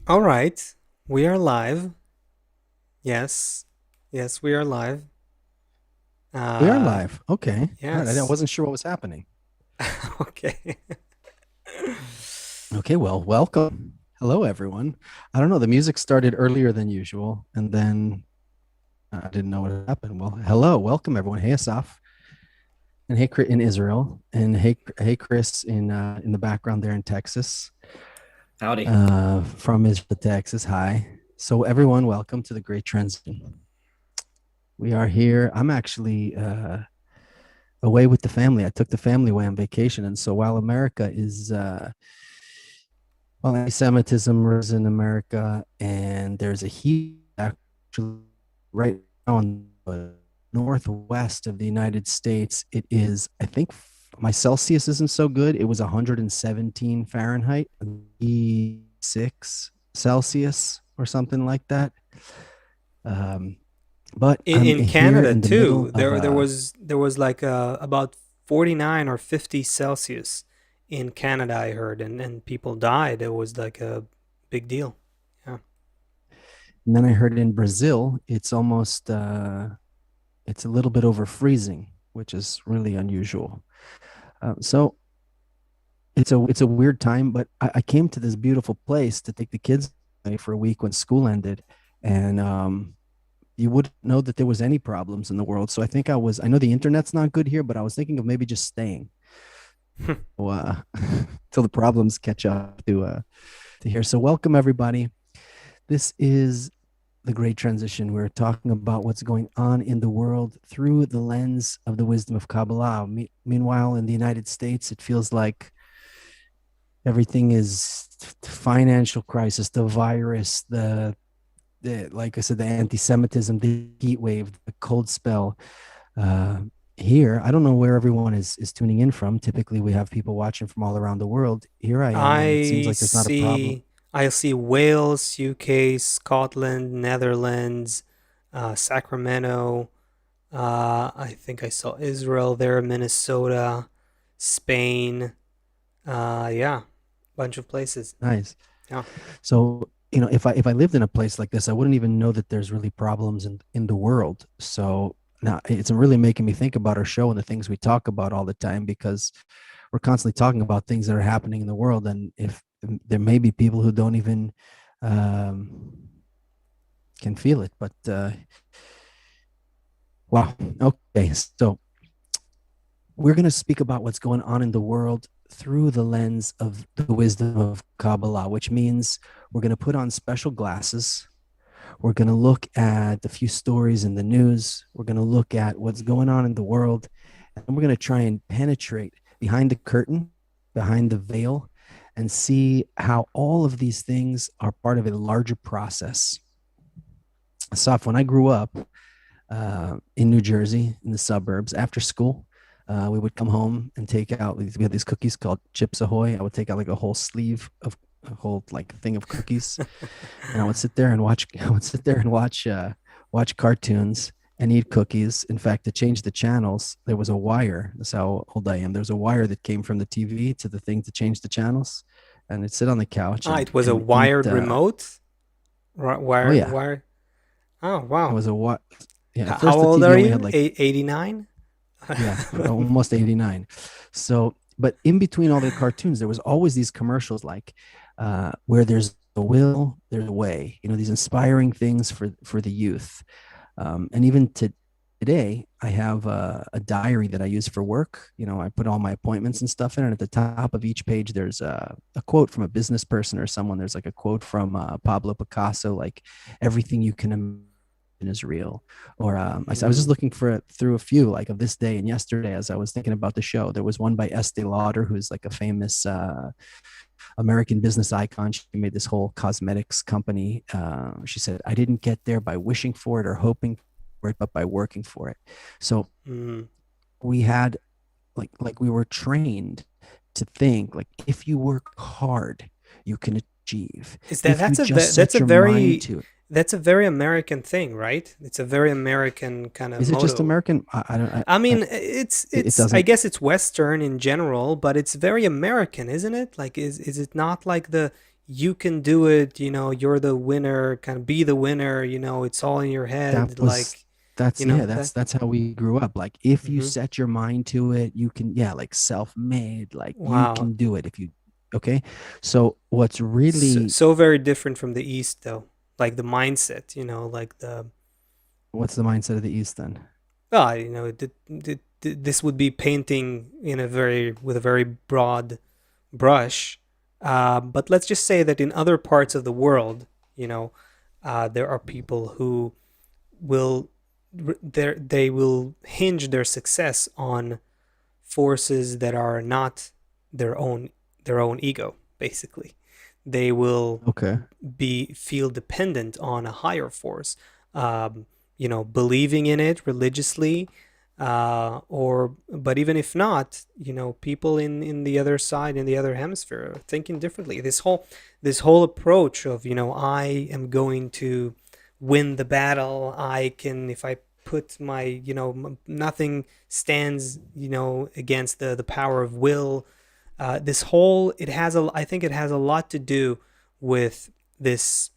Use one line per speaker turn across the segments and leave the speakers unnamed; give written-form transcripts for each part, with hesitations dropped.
All right, we are live. Yes, yes, we are live.
We are
Uh,
live. Okay. All right. I
yes.
wasn't sure what was happening.
Okay.
Okay. Well, welcome. Hello, everyone. I don't know. The music started earlier than usual, and then I didn't know what happened. Well, hello. Welcome, everyone. Hey, Asaf. And hey, Chris in Israel. And hey, Chris in the background there in Texas,
Howdy.
from Israel, Texas. Hi. So, everyone, welcome to the Great Transition. We are here. I'm actually away with the family. I took the family away on vacation. And so while America is well, anti-Semitism is in America, and there's a heat actually right now in the northwest of the United States. It is, I think, my Celsius isn't so good. It was 117 Fahrenheit, 6 Celsius, or something like that. Um, but I'm
In
here
Canada
in the middle
too,
of
there was like about 49 or 50 Celsius in Canada, I heard, and people died. It was like a big deal. Yeah.
and then I heard in Brazil, it's a little bit over freezing, which is really unusual. So it's a weird time, but I came to this beautiful place to take the kids away for a week when school ended, and you wouldn't know that there was any problems in the world. So I know the internet's not good here, but I was thinking of maybe just staying till the problems catch up to here. So welcome everybody. This is the great transition. We're talking about what's going on in the world through the lens of the wisdom of Kabbalah. Meanwhile, in the United States, it feels like everything is financial crisis, the virus, the like I said, the anti-Semitism, the heat wave, the cold spell. Uh, Here, I don't know where everyone is tuning in from. Typically, we have people watching from all around the world. Here I am, and it seems
I
like there's not a problem.
see I see Wales, UK, Scotland, Netherlands, Sacramento. I think I saw Israel there, Minnesota, Spain. Yeah, bunch of places.
Nice.
Yeah.
So, if I lived in a place like this, I wouldn't even know that there's really problems in the world. So now it's really making me think about our show and the things we talk about all the time, because we're constantly talking about things that are happening in the world. And if there may be people who don't even um, can feel it, but wow. Okay. So we're going to speak about what's going on in the world through the lens of the wisdom of Kabbalah, which means we're going to put on special glasses. We're going to look at a few stories in the news. We're going to look at what's going on in the world. And we're going to try and penetrate behind the curtain, behind the veil, and see how all of these things are part of a larger process. Saf, when I grew up in New Jersey, in the suburbs, after school, we would come home and take out, we had these cookies called Chips Ahoy. I would take out like a whole sleeve of a whole like thing of cookies, and I would sit there and watch. I would sit there and watch cartoons and eat cookies. In fact, to change the channels, there was a wire. That's how old I am. There's a wire that came from the TV to the thing to change the channels, and I'd sit on the couch
Ah,
and
it was a
and eat.
wired remote.
Oh
Wire,
yeah,
wire. Oh,
it
wow.
was a what? Yeah, at
How
first the
old
TV
are
only had
you?
like
89?
yeah, almost 89. So, but in between all the cartoons, there was always these commercials like where there's a will, there's a way. These inspiring things for the youth. And even today, I have a diary that I use for work. I put all my appointments and stuff in, and at the top of each page, there's a quote from a business person or someone. There's like a quote from Pablo Picasso, like everything you can imagine is real. Or I was just
Mm.
looking through a few like of this day and yesterday as I was thinking about the show. There was one by Estee Lauder, who's like a famous American business icon. She made this whole cosmetics company. She said, "I didn't get there by wishing for it or hoping for it, but by working for it." So
Mm.
we had like we were trained to think like if you work hard, you can achieve.
Is that
If you
that's a
just
that's
set
a
your mind
very
to it.
that's a very American thing, right? It's a very American kind of
Is it just
motto.
American? I don't.
I
I,
mean,
it
I
doesn't.
guess it's Western in general, but it's very American, isn't it? Like, is it not like the you can do it, you're the winner, kind of be the winner, it's all in your
That
head,
was
like,
that's yeah,
that.
that's how we grew up. Like if you
Hmm.
set your mind to it, you can, yeah, like self-made, like you
Wow.
can do it if you okay. So what's
So,
really
so very different from the East, though. Like the mindset, like
what's the mindset of the East then?
this would be painting with a very broad brush. But let's just say that in other parts of the world, there are people who will they will hinge their success on forces that are not their own their own ego. Basically, they will
Okay.
be feel dependent on a higher force, believing in it religiously, or but even if not, people in the other side, in the other hemisphere, are thinking differently. This whole approach of, I am going to win the battle. I can, if I put my, nothing stands, against the power of will. This whole it has a I think it has a lot to do with this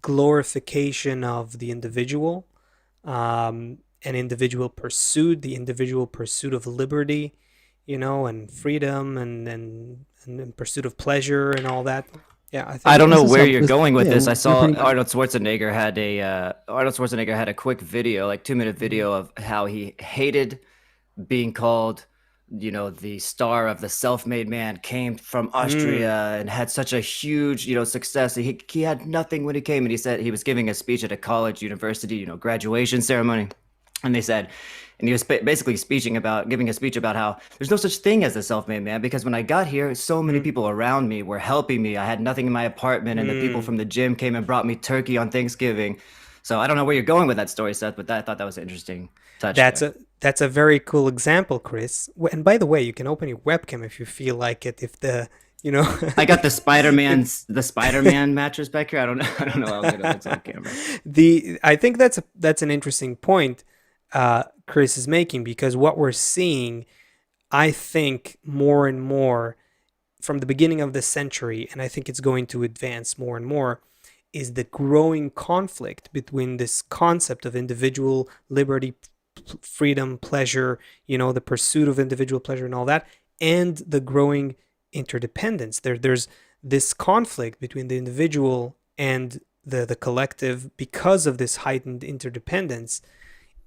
glorification of the individual, and individual pursuit, the individual pursuit of liberty, and freedom, and pursuit of pleasure and all that. Yeah, I
I
think
don't
This
know
is
where
how
you're
this
going with
yeah,
this. I
we're
saw
pretty much
Arnold Schwarzenegger had a quick video, like 2 minute video of how he hated being called, the star of the self-made man, came from
mm,
Austria and had such a huge, success. He had nothing when he came, and he said he was giving a speech at a college university, graduation ceremony, and they said, and he was basically giving a speech about how there's no such thing as a self-made man, because when I got here, so many
mm,
people around me were helping me. I had nothing in my apartment, and the people
mm.
from the gym came and brought me turkey on Thanksgiving. So I don't know where you're going with that story, Seth, but I thought that was an interesting touch
That's
there.
a very cool example, Chris. And by the way, you can open your webcam if you feel like it. If the you know
I got the
if
Spider-Man mattress back here. I don't know. I don't know how good it looks on camera.
the I think that's an interesting point, Chris is making, because what we're seeing, I think, more and more from the beginning of the century, and I think it's going to advance more and more, is the growing conflict between this concept of individual liberty, freedom, pleasure, the pursuit of individual pleasure and all that, and the growing interdependence. There's this conflict between the individual and the collective because of this heightened interdependence,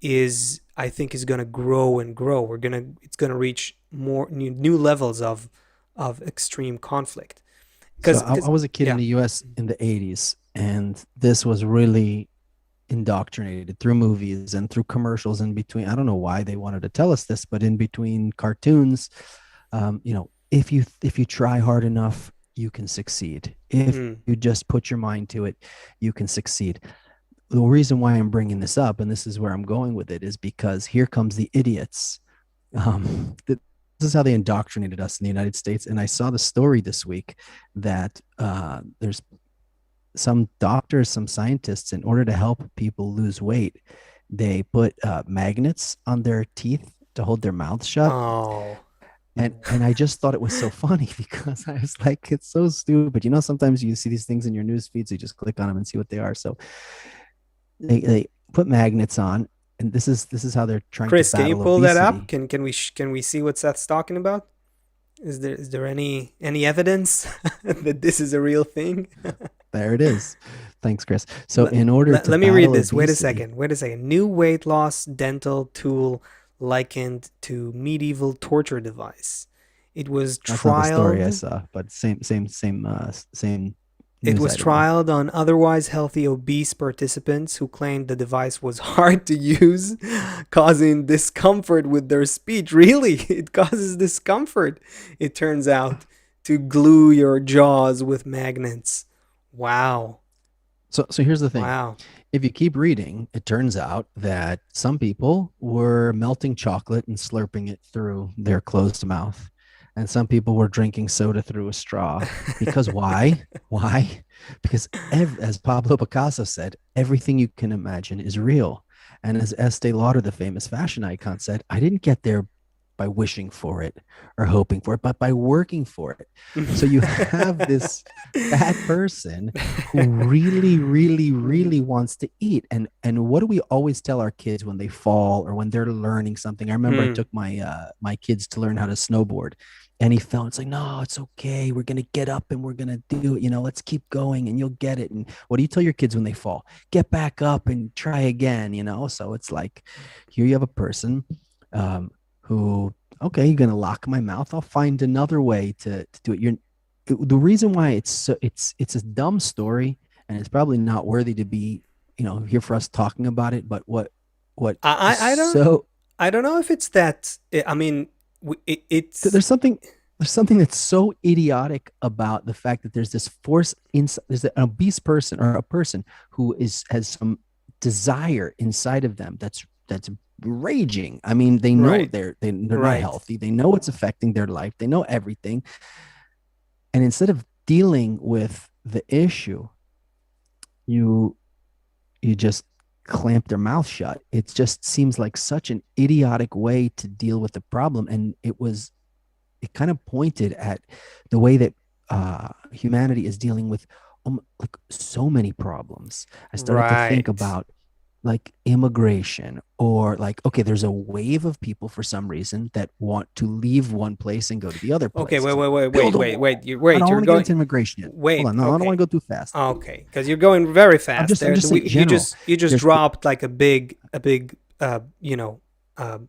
is I think is going to grow and grow. It's going to reach more new levels of extreme conflict.
so I
Because
was a kid in
yeah.
the US in the 80s, and this was really indoctrinated through movies and through commercials in between. I don't know why they wanted to tell us this, but in between cartoons, if you try hard enough, you can succeed. If
Mm,
you just put your mind to it, you can succeed. The reason why I'm bringing this up, and this is where I'm going with it, is because here comes the idiots. This is how they indoctrinated us in the United States. And I saw the story this week that there's some doctors, some scientists, in order to help people lose weight, they put magnets on their teeth to hold their mouths shut.
oh.
And I just thought it was so funny because I was like, it's so stupid. Sometimes you see these things in your news feeds, so you just click on them and see what they are. So they put magnets on, and this is how they're trying to
Chris, can you
battle
pull that up?
obesity.
Can we see what Seth's talking about? Is there any evidence that this is a real thing?
There it is. Thanks, Chris. So
let,
in order
let,
to
let me read
battle
this. Wait a
obesity,
second. Wait a second. New weight loss dental tool likened to medieval torture device. It was
that's not the story I
trialed
saw, but same
It
news
was
item though.
trialed on otherwise healthy obese participants who claimed the device was hard to use, causing discomfort with their speech. Really, it causes discomfort, it turns out, to glue your jaws with magnets. Wow.
So here's the thing.
Wow.
If you keep reading, it turns out that some people were melting chocolate and slurping it through their closed mouth. And some people were drinking soda through a straw. Because why? Why? Because as Pablo Picasso said, everything you can imagine is real. And as Estee Lauder, the famous fashion icon, said, I didn't get there by wishing for it or hoping for it, but by working for it. So you have this fat person who really, really, really wants to eat. And what do we always tell our kids when they fall or when they're learning something? I remember I took my kids to learn how to snowboard, and he fell. It's like, no, it's okay. We're gonna get up and we're gonna do it. Let's keep going and you'll get it. And what do you tell your kids when they fall? Get back up and try again. So it's like, here you have a person who, okay, you're gonna lock my mouth. I'll find another way to do it. The reason why it's a dumb story, and it's probably not worthy to be here for us talking about it. But what
I don't
so
I don't know if it's that. I mean, it's
there's something that's so idiotic about the fact that there's this force inside. There's an obese person or a person who has some desire inside of them that's raging. I mean, they know
Right.
they're not
Right.
healthy. They know it's affecting their life. They know everything. And instead of dealing with the issue, you just clamp their mouth shut. It just seems like such an idiotic way to deal with the problem. And it kind of pointed at the way that humanity is dealing with like so many problems. I started to think
Right.
about like immigration, or like, okay, there's a wave of people for some reason that want to leave one place and go to the other
Okay,
place.
wait,
It's like,
wait, wait,
build
wait,
a
wait, wait.
wall. I don't
You're
want to get
going.
into immigration yet. Hold
Wait.
on, no, I don't want
Okay.
to go too fast.
Okay, because you're going very
I'm
fast
just
there.
saying general.
You just
There's
dropped like a big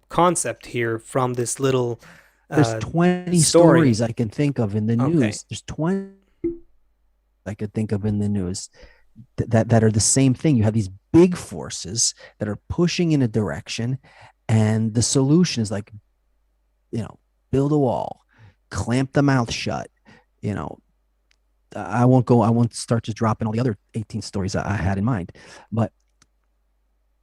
concept here from this little
there's 20
story.
stories I can think of in the
Okay.
news. There's 20 I could think of in the news that are the same thing. You have these big forces that are pushing in a direction, and the solution is like, build a wall, clamp the mouth shut. You know, I won't start just dropping all the other 18 stories I had in mind. But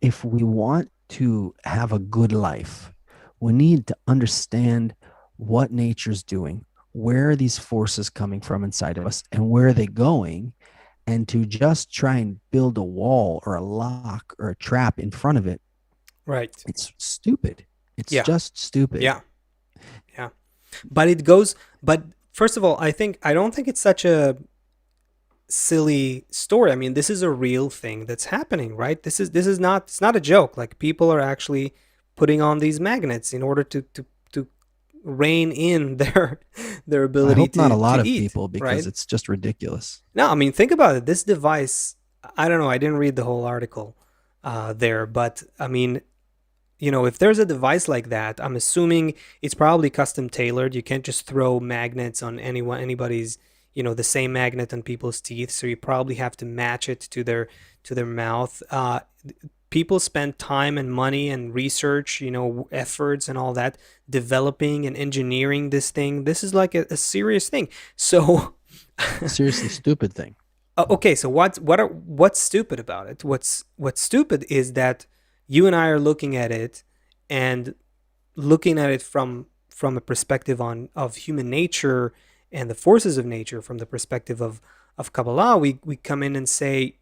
if we want to have a good life, we need to understand what nature's doing, where are these forces coming from inside of us, and where are they going. And to just try and build a wall or a lock or a trap in front of it,
Right.
it's stupid. It's
Yeah.
just stupid.
Yeah. Yeah. But first of all, I don't think it's such a silly story. I mean, this is a real thing that's happening, right? This is not, it's not a joke. Like, people are actually putting on these magnets in order to rein in their
I
ability
hope not a
to
lot of
eat,
people, because
right?
it's just ridiculous.
No, I mean, think about it. This device, I don't know, I didn't read the whole article there, but I mean, if there's a device like that, I'm assuming it's probably custom tailored. You can't just throw magnets on anybody's, the same magnet on people's teeth. So you probably have to match it to their mouth. People spend time and money and research, efforts and all that, developing and engineering this thing. This is like a serious thing. So,
Seriously, stupid thing.
okay, so what's stupid about it? What's stupid is that you and I are looking at it, and looking at it from a perspective of human nature and the forces of nature, from the perspective of Kabbalah. We come in and say,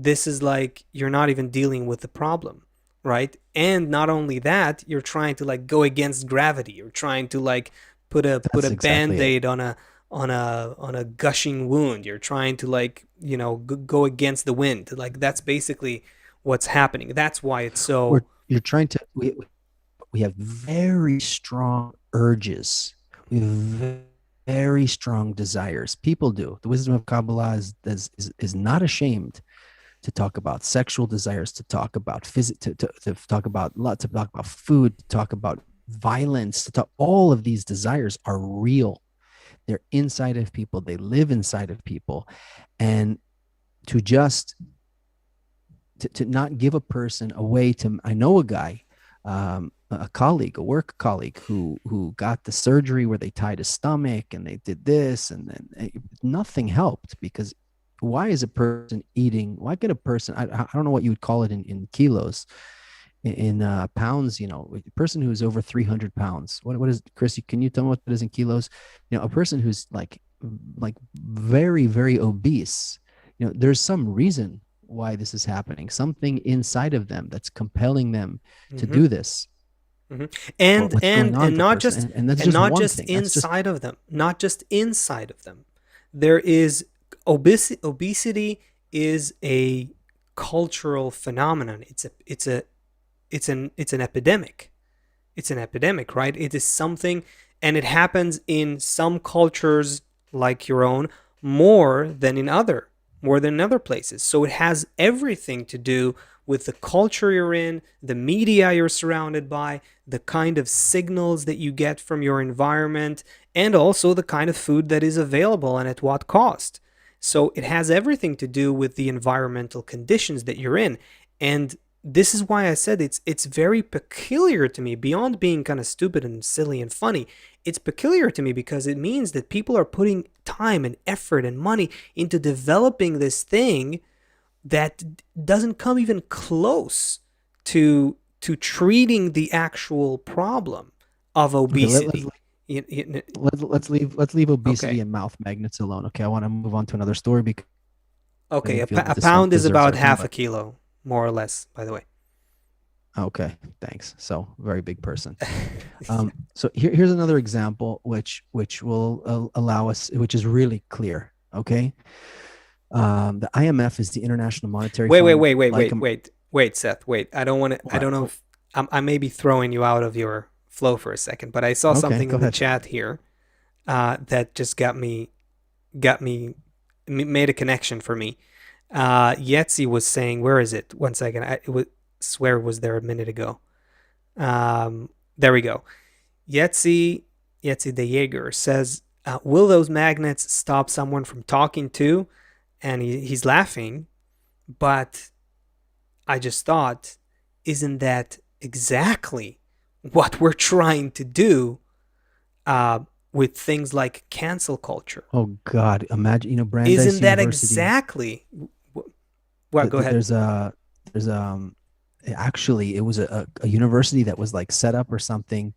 this is like, you're not even dealing with the problem, right? And not only that, you're trying to like go against gravity. You're trying to like put
That's
a
exactly it.
band-aid on a gushing wound. You're trying to like, go against the wind. Like, that's basically what's happening. That's why it's
We're
so.
you're trying to we have very strong urges. We have very strong desires. People do. The wisdom of Kabbalah is not ashamed to talk about sexual desires, to talk about to talk about to talk about food, to talk about violence, to talk. All of these desires are real. They're inside of people. They live inside of people, and to just to not give a person a way to. I know a guy, a colleague, a work colleague, who got the surgery where they tied his stomach and they did this, and then nothing helped. Because why is a person eating? Why can a person? I don't know what you would call it in kilos, in pounds. A person who's over 300 pounds. What is, Chris? Can you tell me what it is in kilos? A person who's like very, very obese. There's some reason why this is happening. Something inside of them that's compelling them to
Mhm.
do this.
Mhm. And
what's going on
and
with the
not
person,
just
and that's
and
just
not
one
just
thing. That's just
inside of them, not just inside of them. There is obesity is a cultural phenomenon. It's an epidemic. It's an epidemic, right? It is something, and it happens in some cultures like your own more than in other places. So it has everything to do with the culture you're in, the media you're surrounded by, the kind of signals that you get from your environment, and also the kind of food that is available and at what cost. So it has everything to do with the environmental conditions that you're in. And this is why I said it's very peculiar to me, beyond being kind of stupid and silly and funny. It's peculiar to me because it means that people are putting time and effort and money into developing this thing that doesn't come even close to treating the actual problem of
okay.
obesity.
Let's leave obesity
Okay.
and mouth magnets alone. Okay, I want to move on to another story because
Okay,
I feel that
a
this one
pound is
deserves
about
our time.
half a
But
kilo, more or less, by the way.
okay, thanks. So very big person. So here's another example, which will allow us, which is really clear. Okay, the IMF is the International Monetary
Wait, wait,
Fund.
wait, wait,
Like
wait, wait, wait, Seth. Wait, I don't want to. I
what?
don't know if I may be throwing you out of your flow for a second, but I saw
Okay,
something
go
in the
ahead.
chat here that just got me made a connection for me. Yetzi was saying, where is it? One second. Swear it was there a minute ago. There we go. Yetzi de Jaeger says, "Will those magnets stop someone from talking to?" And he's laughing, but I just thought, isn't that exactly what we're trying to do uh, with things like cancel culture?
Oh God, imagine, Brandeis
Isn't that
University.
exactly? What? Go ahead.
There's there's actually it was a university that was like set up or something,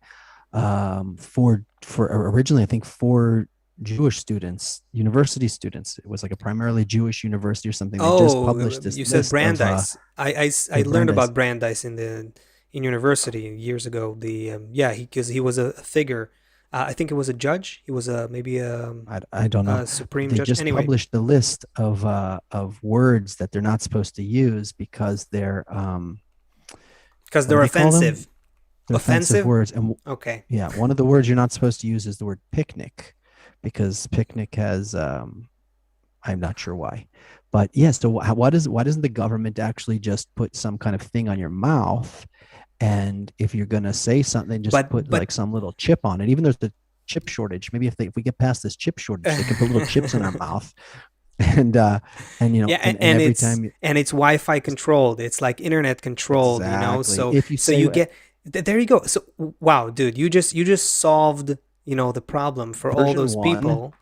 for originally I think for Jewish students, university students. It was like a primarily Jewish university or something. They just
Oh,
published this
you said
list of
Brandeis. I learned
Brandeis.
about Brandeis in university years ago. The yeah, because he was a figure. I think it was a judge. He was maybe
I don't know,
a
but
supreme
they
judge.
just
Anyway,
published the list of words that they're not supposed to use because they're
because
what do
they're
they call them?
offensive.
They're offensive
Offensive.
words. And
Okay.
yeah, one of the words you're not supposed to use is the word picnic, because picnic has I'm not sure why, but yes. So why doesn't the government actually just put some kind of thing on your mouth, and if you're gonna say something, just put
But
like some little chip on it. Even there's the chip shortage. Maybe if we get past this chip shortage, they can put little chips in our mouth, and
yeah,
and every time
and it's Wi-Fi controlled. It's like internet controlled,
exactly
So
if you
so
say
you get there you go. So wow, dude, you just solved, the problem for all
version
those
one
people.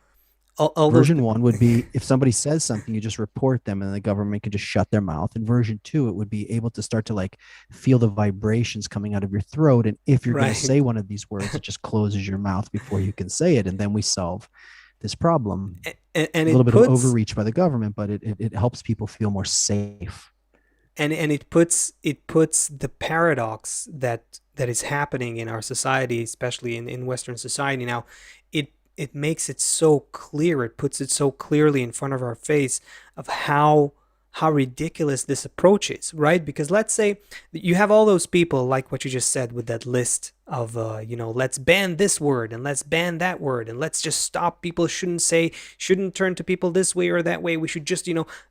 All those
Version one would be if somebody says something, you just report them and the government can just shut their mouth. And version two, it would be able to start to like feel the vibrations coming out of your throat. And if you're going to
right.
say one of these words, it just closes your mouth before you can say it. And then we solve this problem.
And
A little
it
bit of
puts
overreach by the government, but it helps people feel more safe.
and it puts the paradox that is happening in our society, especially in Western society now. It makes it so clear. It puts it so clearly in front of our face of how ridiculous this approach is, right? Because let's say that you have all those people like what you just said with that list of let's ban this word and let's ban that word and let's just stop. People shouldn't turn to people this way or that way. We should just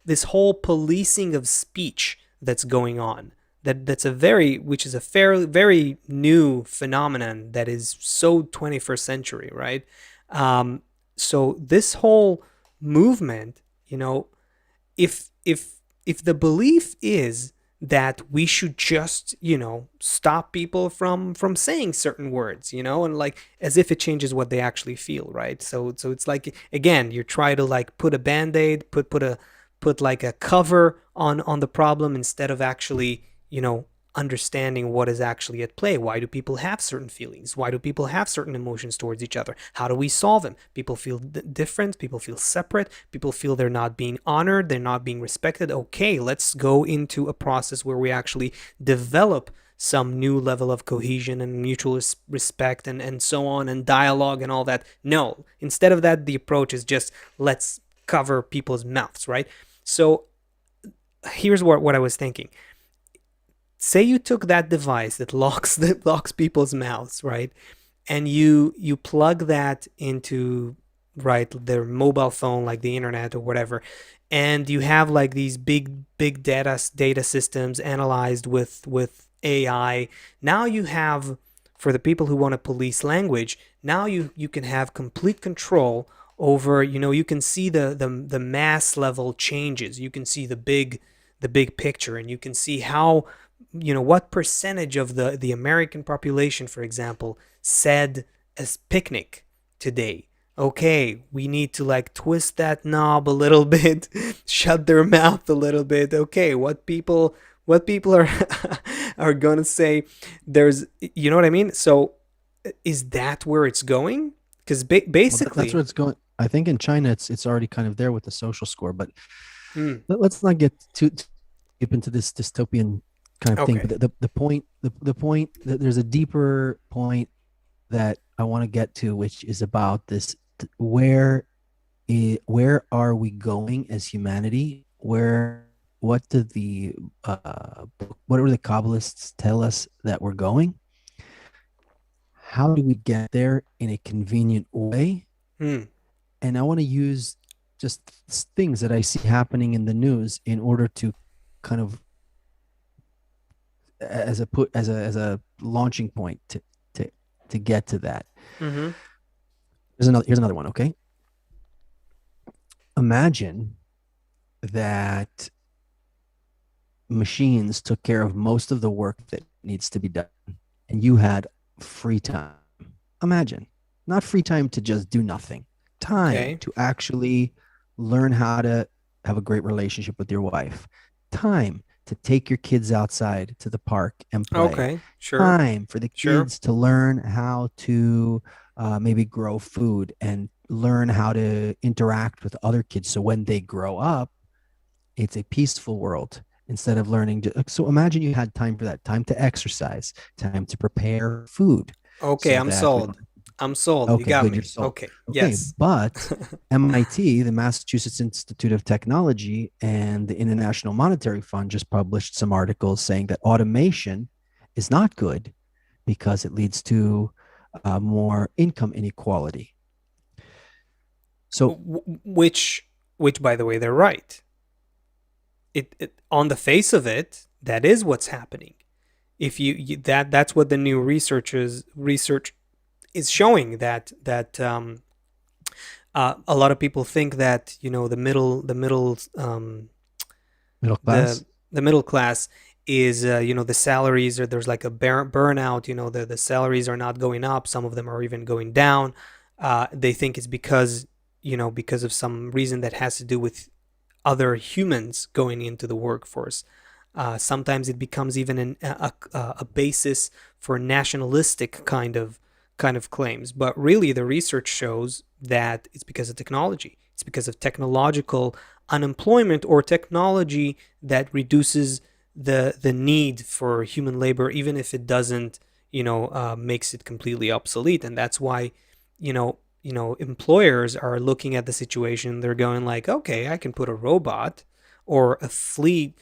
this whole policing of speech that's going on. Which is a fairly very new phenomenon that is so 21st century, right? Um, so this whole movement, if the belief is that we should just stop people from saying certain words, and like as if it changes what they actually feel, right? So it's like, again, you try to like put a band-aid, put like a cover on the problem instead of actually understanding what is actually at play. Why do people have certain feelings? Why do people have certain emotions towards each other? How do we solve them? People feel different. People feel separate. People feel they're not being honored. They're not being respected. Okay, let's go into a process where we actually develop some new level of cohesion and mutual respect and so on, and dialogue and all that. No, instead of that, the approach is just let's cover people's mouths, right? So here's what I was thinking. Say you took that device that locks people's mouths, right? And you plug that into, right, their mobile phone, like the internet or whatever, and you have like these big data systems analyzed with AI. Now you have, for the people who want to police language, now you can have complete control over, you can see the mass level changes. You can see the big picture, and you can see how, what percentage of the American population, for example, said as picnic today. Okay, we need to like twist that knob a little bit, shut their mouth a little bit. Okay, what people are are gonna say. There's, you know what I mean? So is that where it's going? Because
Well, that's
basically,
where it's going. I think in China, it's already kind of there with the social score. But
hmm,
let's not get too deep into this dystopian kind of thing.
okay,
But the point that there's a deeper point that I want to get to, which is about this: where are we going as humanity? What do the what do the Kabbalists tell us that we're going? How do we get there in a convenient way?
hmm,
And I want to use just things that I see happening in the news in order to kind of as a launching point to to get to that.
mm-hmm,
Here's another one. Okay, imagine that machines took care of most of the work that needs to be done, and you had free time. Imagine not free time to just do nothing, time
okay,
to actually learn how to have a great relationship with your wife, time to take your kids outside to the park and play,
okay, sure,
time for the
sure,
kids to learn how to maybe grow food and learn how to interact with other kids. So when they grow up, it's a peaceful world instead of learning. So imagine you had time for that, time to exercise, time to prepare food
okay.
so
I'm
that we don't.
sold. I'm sold. You
Okay,
got
good, you're
me.
sold.
Okay,
Okay,
yes.
but MIT, the Massachusetts Institute of Technology, and the International Monetary Fund just published some articles saying that automation is not good because it leads to more income inequality. So
Which, by the way, they're right. It on the face of it, that is what's happening. If that's what the new research is showing, that a lot of people think that,
middle
the
class,
the middle class is, the salaries, or there's like a burnout. The salaries are not going up. Some of them are even going down. They think it's because of some reason that has to do with other humans going into the workforce. Sometimes it becomes even a basis for nationalistic kind of claims. But really, the research shows that it's because of technology. It's because of technological unemployment, or technology that reduces the need for human labor, even if it doesn't, makes it completely obsolete. And that's why, employers are looking at the situation. They're going like, okay, I can put a robot or a fleet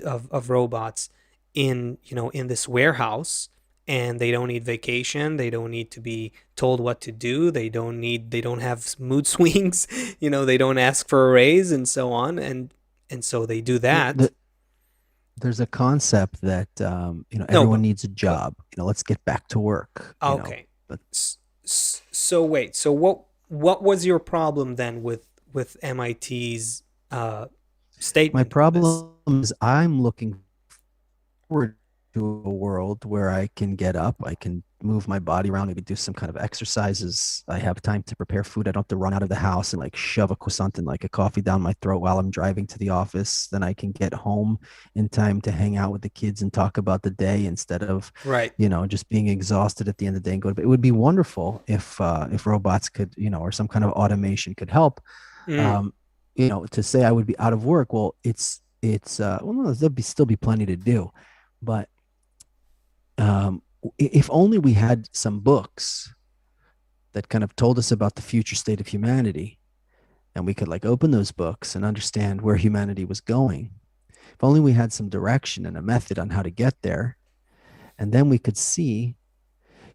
of robots in this warehouse, and they don't need vacation. They don't need to be told what to do. They don't have mood swings. They don't ask for a raise and so on. And so they do
well,
that.
there's a concept that
No,
everyone
but
needs a
but
job. Let's get back to work.
okay.
But
So wait. So what was your problem then with MIT's
my
statement on this?
problem is I'm looking forward to a world where I can get up, I can move my body around, maybe do some kind of exercises. I have time to prepare food. I don't have to run out of the house and like shove a croissant and like a coffee down my throat while I'm driving to the office. Then I can get home in time to hang out with the kids and talk about the day instead of,
Right.
just being exhausted at the end of the day and go to bed. It would be wonderful if robots could, or some kind of automation could help.
Mm.
Um, to say I would be out of work. Well, it's well, no, there'll still be plenty to do, but If only we had some books that kind of told us about the future state of humanity, and we could like open those books and understand where humanity was going. If only we had some direction and a method on how to get there, and then we could see,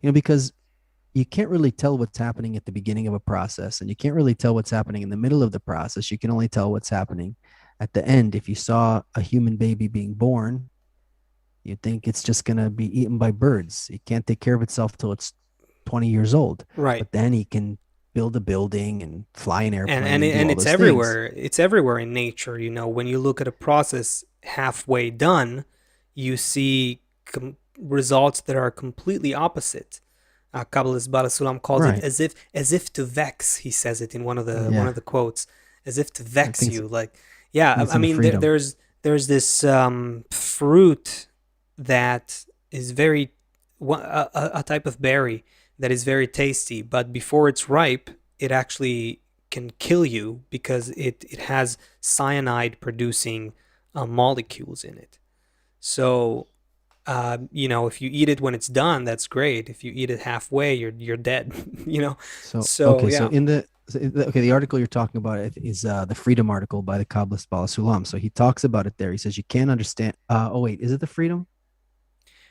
because you can't really tell what's happening at the beginning of a process, and you can't really tell what's happening in the middle of the process. You can only tell what's happening at the end. If you saw a human baby being born, you think it's just going to be eaten by birds. It can't take care of itself till it's 20 years old.
Right.
But then he can build a building and fly an
and
airplane
and
and do
and
all
it's
those things.
everywhere. It's everywhere in nature. When you look at a process halfway done, you see results that are completely opposite. Kabbalist Barasulam calls it
Right.
as if to vex. He says it in one
Yeah.
of the quotes, as if to
I
vex
think
you.
it's,
Like,
I think
yeah,
it's
I
in the
mean,
freedom.
there's this fruit that is very a type of berry that is very tasty, but before it's ripe, it actually can kill you because it has cyanide producing molecules in it. So if you eat it when it's done, that's great. If you eat it halfway, you're dead.
So
So
okay, so
yeah.
in the okay, the article you're talking about is the Freedom article by the Kabbalist Bala Sulam. So he talks about it there. He says you can't understand. Oh wait, is it the Freedom?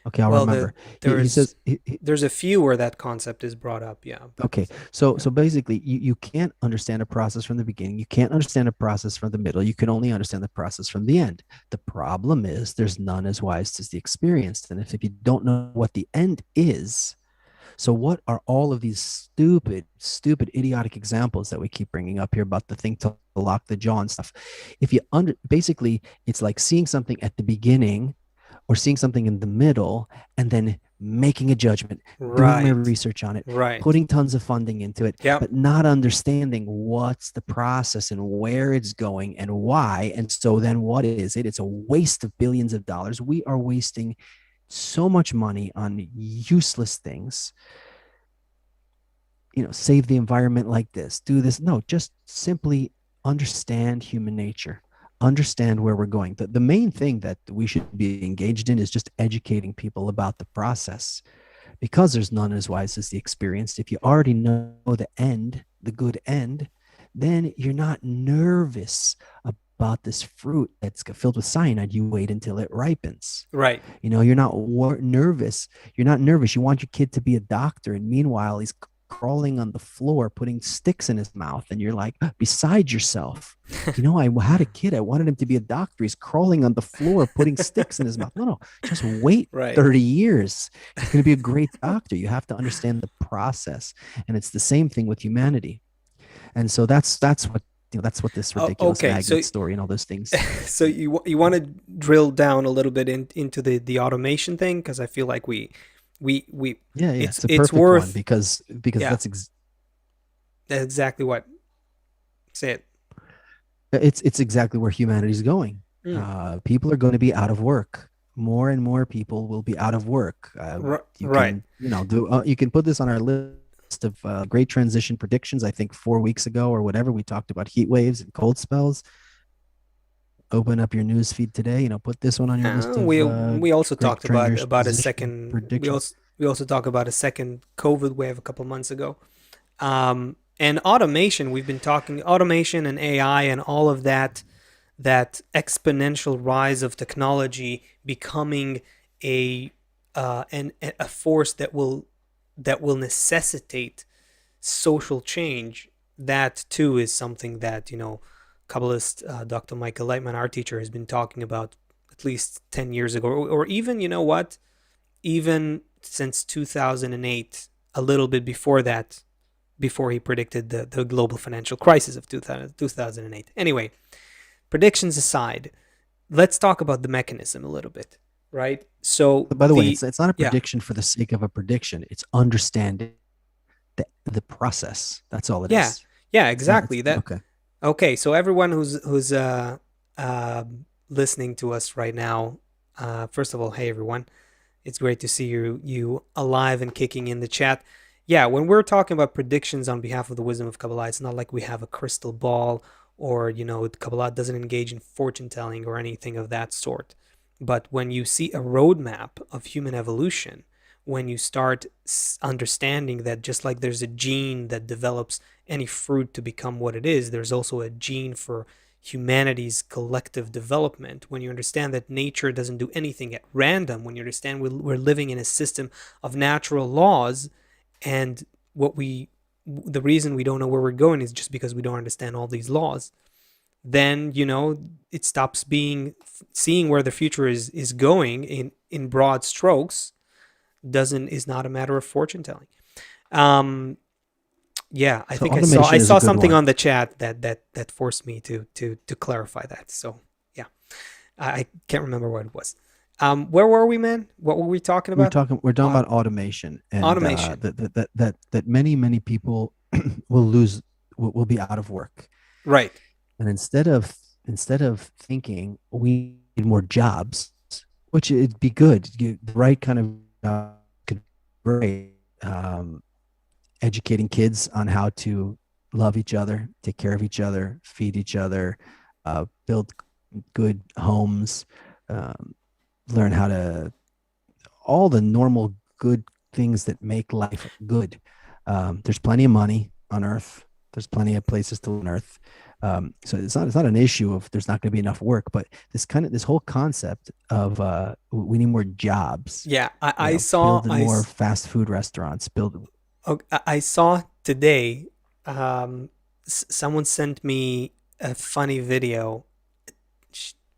Okay, I'll
Well,
remember. He
there's
says
there's a few where that concept is brought up. Yeah, but
okay, so
yeah.
basically you can't understand a process from the beginning. You can't understand a process from the middle. You can only understand the process from the end. The problem is there's none as wise as the experienced. And if you don't know what the end is, so what are all of these stupid, idiotic examples that we keep bringing up here about the thing to lock the jaw and stuff? If you basically, it's like seeing something at the beginning or seeing something in the middle and then making a judgment, doing my
Right,
research on it,
right.
putting tons of funding into it,
Yep.
but not understanding what's the process and where it's going and why. And so then what is it? It's a waste of billions of dollars. We are wasting so much money on useless things. Save the environment like this, do this. No, just simply understand human nature, understand where we're going. The main thing that we should be engaged in is just educating people about the process, because there's none as wise as the experienced. If you already know the end, the good end, then you're not nervous about this fruit that's filled with cyanide. You wait until it ripens.
Right.
You're not nervous. You're not nervous. You want your kid to be a doctor, and meanwhile he's crawling on the floor putting sticks in his mouth, and you're like beside yourself. I had a kid, I wanted him to be a doctor. He's crawling on the floor putting sticks in his mouth. No, just wait
Right.
30 years. He's going to be a great doctor. You have to understand the process, and it's the same thing with humanity. And so that's what that's what this
Oh,
ridiculous
okay. So
magnet story and all those things.
so you want to drill down a little bit into the automation thing, because I feel like we
Yeah,
it's
it's a
it's
perfect one,
worth.
because
Yeah,
that's
that's exactly what. Say it.
it's exactly where humanity's going.
Mm.
People are going to be out of work. More and more people will be out of work. You
Right.
can you can put this on our list of great transition predictions. I think 4 weeks ago or whatever, we talked about heat waves and cold spells. Open up your news feed today. Put this one on your list of
We also
great
talked about a
transition
second.
predictions.
We also talked about a second COVID wave a couple months ago. And automation. We've been talking automation and AI and all of that exponential rise of technology becoming a a force that will necessitate social change. That too is something that Kabbalist Dr. Michael Lightman, our teacher, has been talking about at least 10 years ago, or even, what, even since 2008, a little bit before that, before he predicted the global financial crisis of 2008. Anyway, predictions aside, let's talk about the mechanism a little bit, right? So
But by the way, it's not a
yeah,
prediction for the sake of a prediction. It's understanding the process. That's all it
yeah,
is.
yeah,
It's not. It's
exactly that.
okay.
Okay, so everyone who's listening to us right now, first of all, hey everyone, it's great to see you alive and kicking in the chat. Yeah, when we're talking about predictions on behalf of the wisdom of Kabbalah, it's not like we have a crystal ball, or Kabbalah doesn't engage in fortune telling or anything of that sort. But when you see a roadmap of human evolution, when you start understanding that just like there's a gene that develops any fruit to become what it is, there's also a gene for humanity's collective development. When you understand that nature doesn't do anything at random, when you understand we're living in a system of natural laws, and the reason we don't know where we're going is just because we don't understand all these laws, then it stops being seeing where the future is going in broad strokes doesn't is not a matter of fortune telling. Yeah, I
So
think I
automation is a
saw
good
something
one.
on the chat that forced me to clarify that. So yeah, I can't remember what it was. Where were we, man? What were we talking about?
We're talking
Aut-
about automation, and
Automation.
that many people will lose, will be out of work.
Right.
And instead of thinking we need more jobs, which it'd be good, the right kind of job could be great. Educating kids on how to love each other, take care of each other, feed each other, build good homes, um, learn how to, all the normal good things that make life good. There's plenty of money on Earth. There's plenty of places to live on Earth. So it's not an issue of there's not going to be enough work, but this whole concept of we need more jobs.
Yeah, I saw
Building more fast food restaurants. Build.
I saw today. Someone sent me a funny video.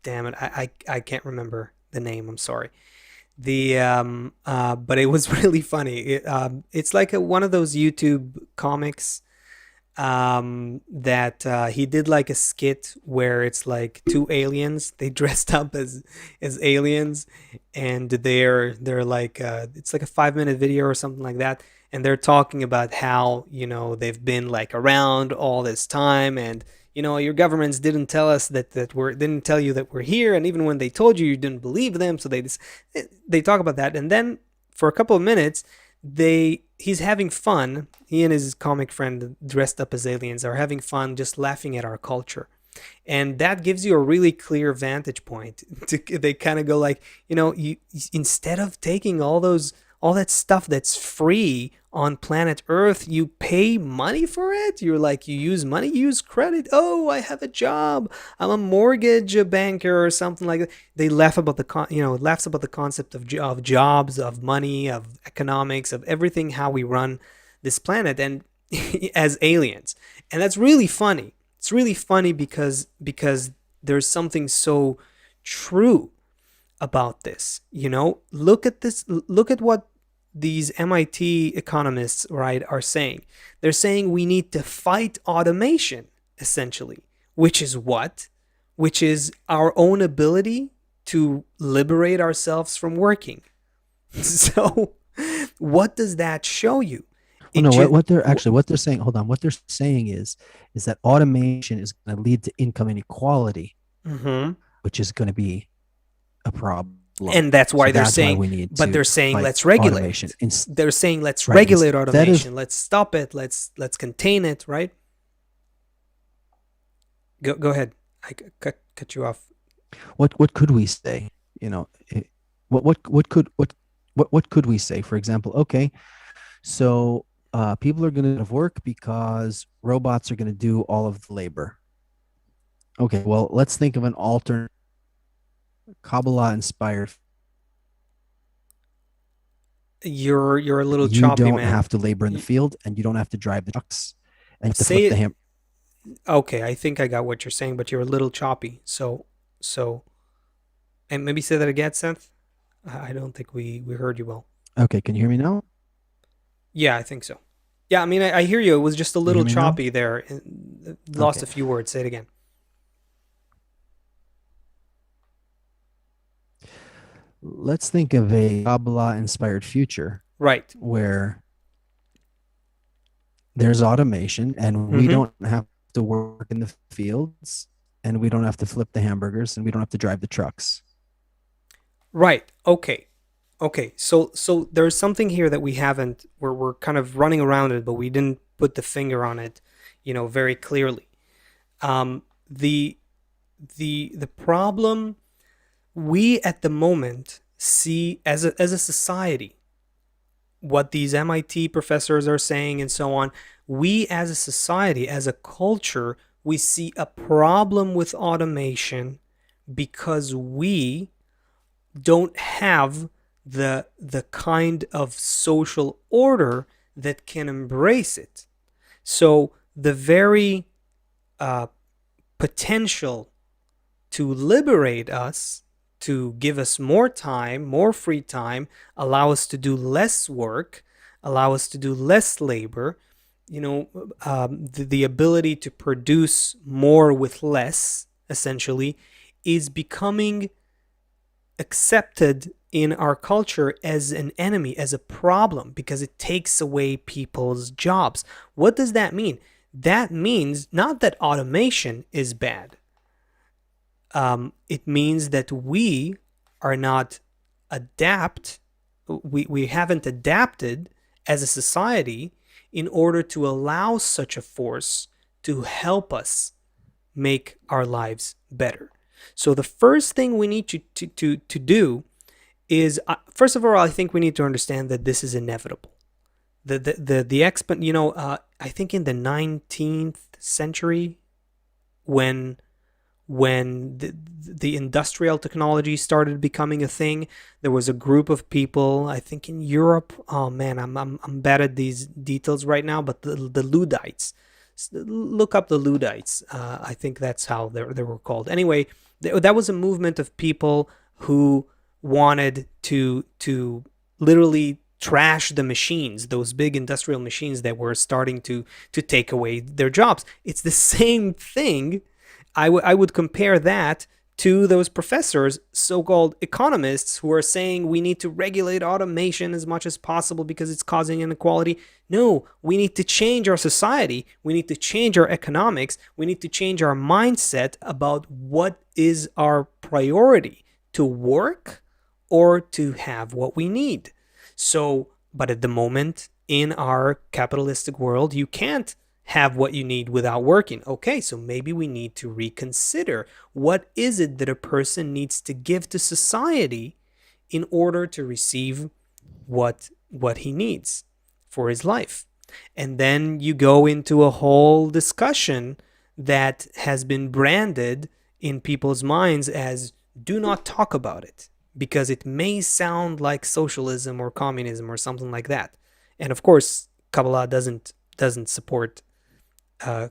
Damn it, I can't remember the name. I'm sorry. But it was really funny. It's like one of those YouTube comics that he did like a skit where it's like two aliens. They dressed up as aliens, and they're like it's like a 5 minute video or something like that, and they're talking about how they've been like around all this time, and your governments didn't tell us that we're didn't tell you that we're here, and even when they told you, you didn't believe them. So they talk about that, and then for a couple of minutes he's having fun. He and his comic friend dressed up as aliens are having fun, just laughing at our culture, and that gives you a really clear vantage point. They kind of go like, you instead of taking all that stuff that's free on planet Earth, you pay money for it. You're like, you use money, you use credit. Oh, I have a job. I'm a mortgage banker or something like that. They laugh about laughs about the concept of jobs, of money, of economics, of everything, how we run this planet, and as aliens. And that's really funny. It's really funny because there's something so true about this. Look at this. Look at what these MIT economists, right, are saying. They're saying we need to fight automation, essentially, which is what? Which is our own ability to liberate ourselves from working. So, what does that show you?
Well, no, what they're saying, hold on, what they're saying is that automation is going to lead to income inequality,
Mhm.
which is going to be a problem.
And that's why
So
they're
that's why
saying,
we need
but
to
they're saying
fight
let's regulate
automation.
it. They're saying let's
Right.
regulate
Instead
automation.
of
Let's stop it. Let's contain it. Right? Go ahead. I cut you off.
what could we say? What could we say? For example, okay, so people are going to have work because robots are going to do all of the labor. Okay, well, let's think of an alternate Kabbalah inspired.
You're a little
You
choppy,
don't
man.
have to labor in the field, and you don't have to drive the trucks, and you have to
Say
flip the
it.
ham.
Okay, I think I got what you're saying, but you're a little choppy. So, and maybe say that again, Seth. I don't think we heard you well.
Okay, can you hear me now?
Yeah, I think so. Yeah, I mean, I hear you. It was just a
Can you hear
little
me now?
choppy there. Lost
Okay,
a few words. Say it again.
let's think of a Kabbalah inspired future
Right.
where there's automation and we
Mm-hmm.
don't have to work in the fields and we don't have to flip the hamburgers and we don't have to drive the trucks.
Right. Okay. Okay. So there's something here that we haven't. We're kind of running around it, but we didn't put the finger on it, very clearly. The problem we at the moment see as a society what these MIT professors are saying and so on. We as a society, as a culture, we see a problem with automation because we don't have the kind of social order that can embrace it. So the very uh, potential to liberate us, to give us more time, more free time, allow us to do less work, allow us to do less labor, the ability to produce more with less, essentially, is becoming accepted in our culture as an enemy, as a problem, because it takes away people's jobs. What does that mean? That means not that automation is bad. It means that we are not adapt. We haven't adapted as a society in order to allow such a force to help us make our lives better. So the first thing we need to do is, first of all, I think we need to understand that this is inevitable. I think in the 19th century, when the industrial technology started becoming a thing, there was a group of people, I think in Europe. Oh man, I'm bad at these details right now, but the Luddites. Look up the Luddites. I think that's how they were called. Anyway, that was a movement of people who wanted to literally trash the machines, those big industrial machines that were starting to take away their jobs. It's the same thing. I would compare that to those professors, so-called economists, who are saying we need to regulate automation as much as possible because it's causing inequality. No, we need to change our society. We need to change our economics. We need to change our mindset about what is our priority, to work or to have what we need. So, but at the moment in our capitalistic world, you can't have what you need without working. Okay, so maybe we need to reconsider what is it that a person needs to give to society in order to receive what he needs for his life. And then you go into a whole discussion that has been branded in people's minds as do not talk about it because it may sound like socialism or communism or something like that. And of course, Kabbalah doesn't support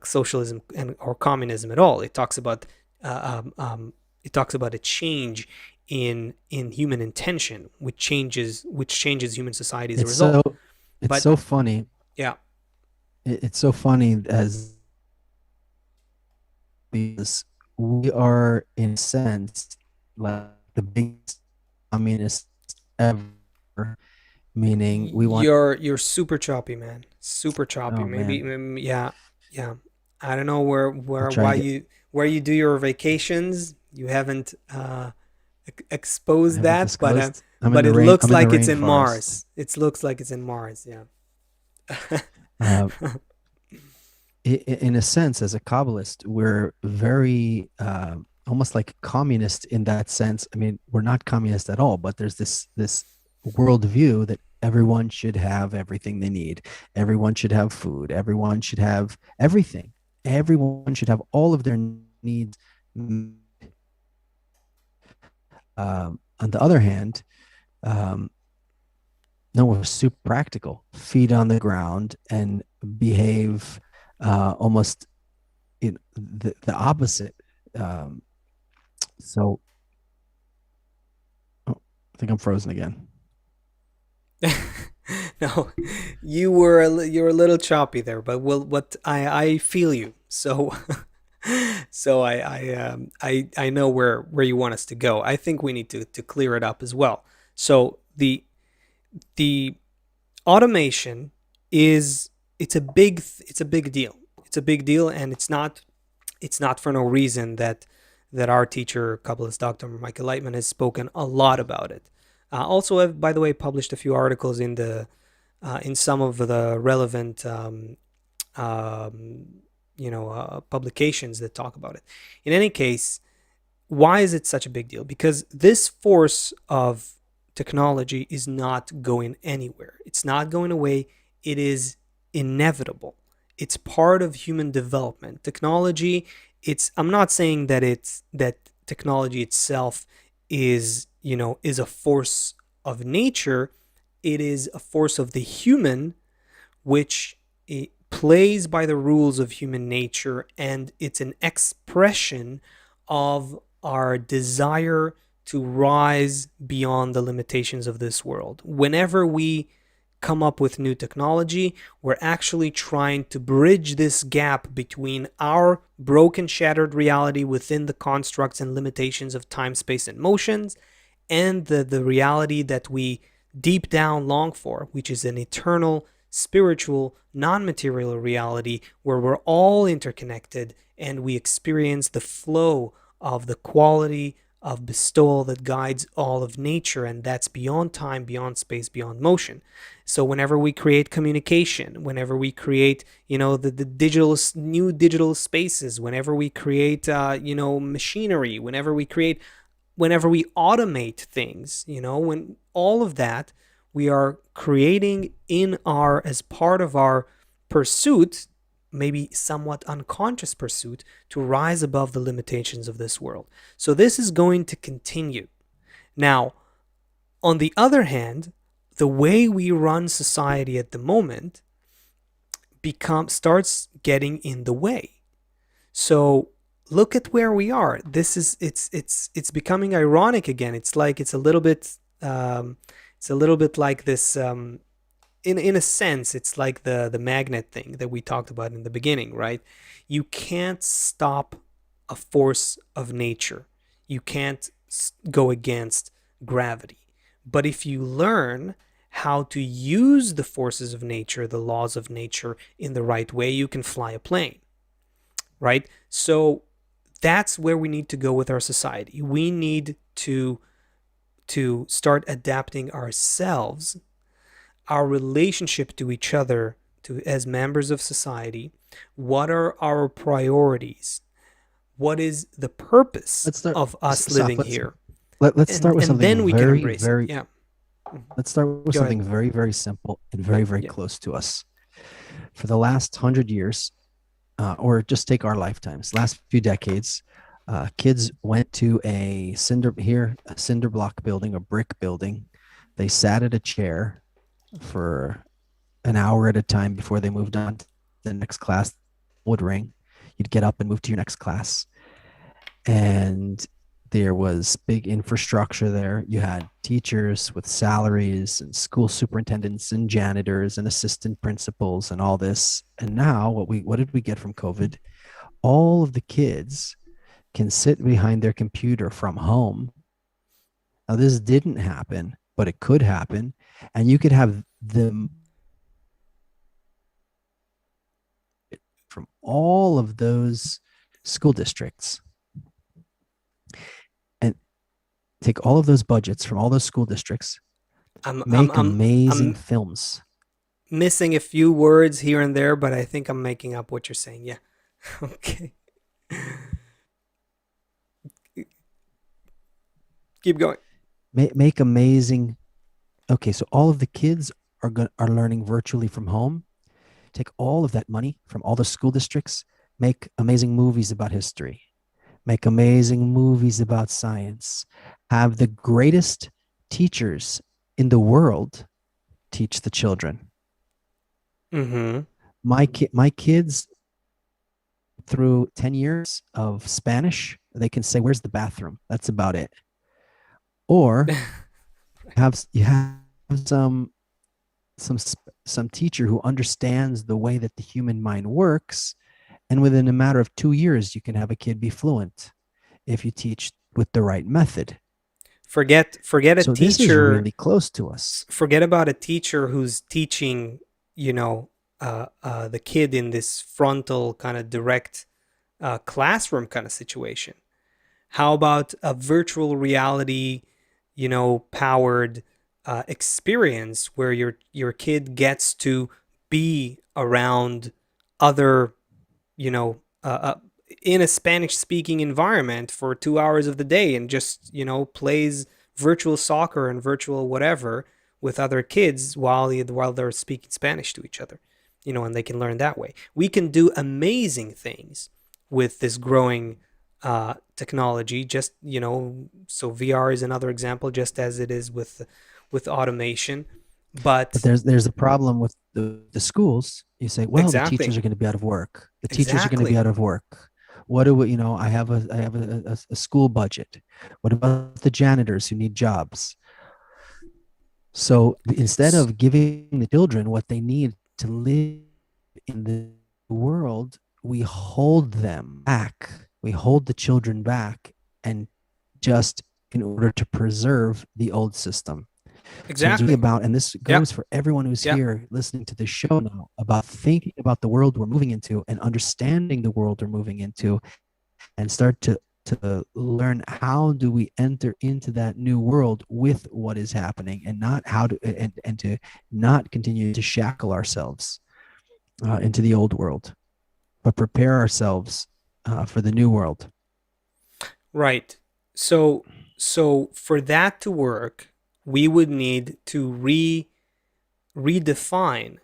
socialism or communism at all. It talks about a change in human intention, which changes human society as a result.
It's so funny.
Yeah,
It's so funny as because we are in a sense like the biggest communists ever. Meaning we want.
You're super choppy, man. Super choppy.
Oh
Maybe,
man,
yeah. I don't know where
I'll try and get.
where you do your vacations. You haven't
I
exposed
haven't
that,
disclosed. I'm in
but
the
it
rain.
looks
I'm in the
like it's in
rainforest.
Mars. It looks like it's in Mars. Yeah.
Uh, in a sense, as a Kabbalist, we're very almost like communist in that sense. I mean, we're not communist at all, but there's this worldview that everyone should have everything they need. Everyone should have food. Everyone should have everything. Everyone should have all of their needs. On the other hand, um, no, we're super practical. Feet on the ground and behave almost in the opposite. Um, so, oh, I think I'm frozen again.
No, you're a little choppy there, but what I feel you. So so I know where you want us to go. I think we need to clear it up as well. So the automation is it's a big deal. It's a big deal, and it's not for no reason that our teacher, Kabbalist Dr. Michael Lightman, has spoken a lot about it. Also, I've, by the way, published a few articles in some of the relevant publications that talk about it. In any case, why is it such a big deal? Because this force of technology is not going anywhere. It's not going away. It is inevitable. It's part of human development. Technology, I'm not saying that technology itself is, is a force of nature. It is a force of the human, which it plays by the rules of human nature, and it's an expression of our desire to rise beyond the limitations of this world. Whenever we come up with new technology, we're actually trying to bridge this gap between our broken, shattered reality within the constructs and limitations of time, space, and motions, and the reality that we deep down long for, which is an eternal, spiritual, non material reality where we're all interconnected and we experience the flow of the quality of bestowal that guides all of nature, and that's beyond time, beyond space, beyond motion. So whenever we create communication, whenever we create, the digital, new digital spaces, whenever we create, machinery, whenever we automate things, when all of that, we are creating as part of our pursuit, maybe somewhat unconscious pursuit, to rise above the limitations of this world. So this is going to continue. Now, on the other hand, the way we run society at the moment starts getting in the way. So look at where we are. It's becoming ironic again. It's like it's a little bit like this. In a sense, it's like the magnet thing that we talked about in the beginning, right? You can't stop a force of nature. You can't go against gravity. But if you learn how to use the forces of nature, the laws of nature in the right way, you can fly a plane, right? So that's where we need to go with our society. We need to start adapting ourselves, our relationship to each other, as members of society. What are our priorities? What is the purpose of us living here?
Let's start with
and
something
then we can
very,
embrace it.
very.
Yeah.
Let's start with
Go
something
ahead.
very, very simple and very, very
Yeah.
close to us. For the last 100 years, or just take our lifetimes, last few decades, kids went to a cinder block building, a brick building. They sat at a chair for an hour at a time before they moved on to the next class. Would ring. You'd get up and move to your next class. And there was big infrastructure there. You had teachers with salaries and school superintendents and janitors and assistant principals and all this. And now what did we get from COVID? All of the kids can sit behind their computer from home. Now, this didn't happen, but it could happen. And you could have them from all of those school districts and take all of those budgets from all those school districts, make amazing
I'm
films.
missing a few words here and there, but I think I'm making up what you're saying. Yeah. Okay. Keep going.
Make amazing. Okay, so all of the kids are learning virtually from home. Take all of that money from all the school districts, make amazing movies about history, make amazing movies about science, have the greatest teachers in the world teach the children.
Mm-hmm.
My kids, through 10 years of Spanish, they can say, "Where's the bathroom?" That's about it. Or you have some teacher who understands the way that the human mind works, and within a matter of 2 years you can have a kid be fluent if you teach with the right method.
Forget a
So
teacher.
this is really close to us.
Forget about a teacher who's teaching, the kid in this frontal kind of direct classroom kind of situation. How about a virtual reality, powered experience where your kid gets to be around other, you know, uh, uh, in a Spanish speaking environment for 2 hours of the day and just, plays virtual soccer and virtual whatever with other kids while they're speaking Spanish to each other, and they can learn that way. We can do amazing things with this growing technology. Just, so VR is another example, just as it is with automation. But
But there's a problem with the schools. You say, well, the
exactly,
teachers are going to be out of work. The teachers are going to be
exactly,
out of work. What do we, I have a school budget. What about the janitors who need jobs? So instead of giving the children what they need to live in the world, we hold them back. We hold the children back, and just in order to preserve the old system. So it's really
exactly.
about, and this
Yeah,
goes for everyone who's
yeah.
here listening to this show now, about thinking about the world we're moving into and understanding the world we're moving into, and start to learn how do we enter into that new world with what is happening, and not how to, and to not continue to shackle ourselves into the old world, but prepare ourselves for the new world.
Right. So for that to work, we would need to redefine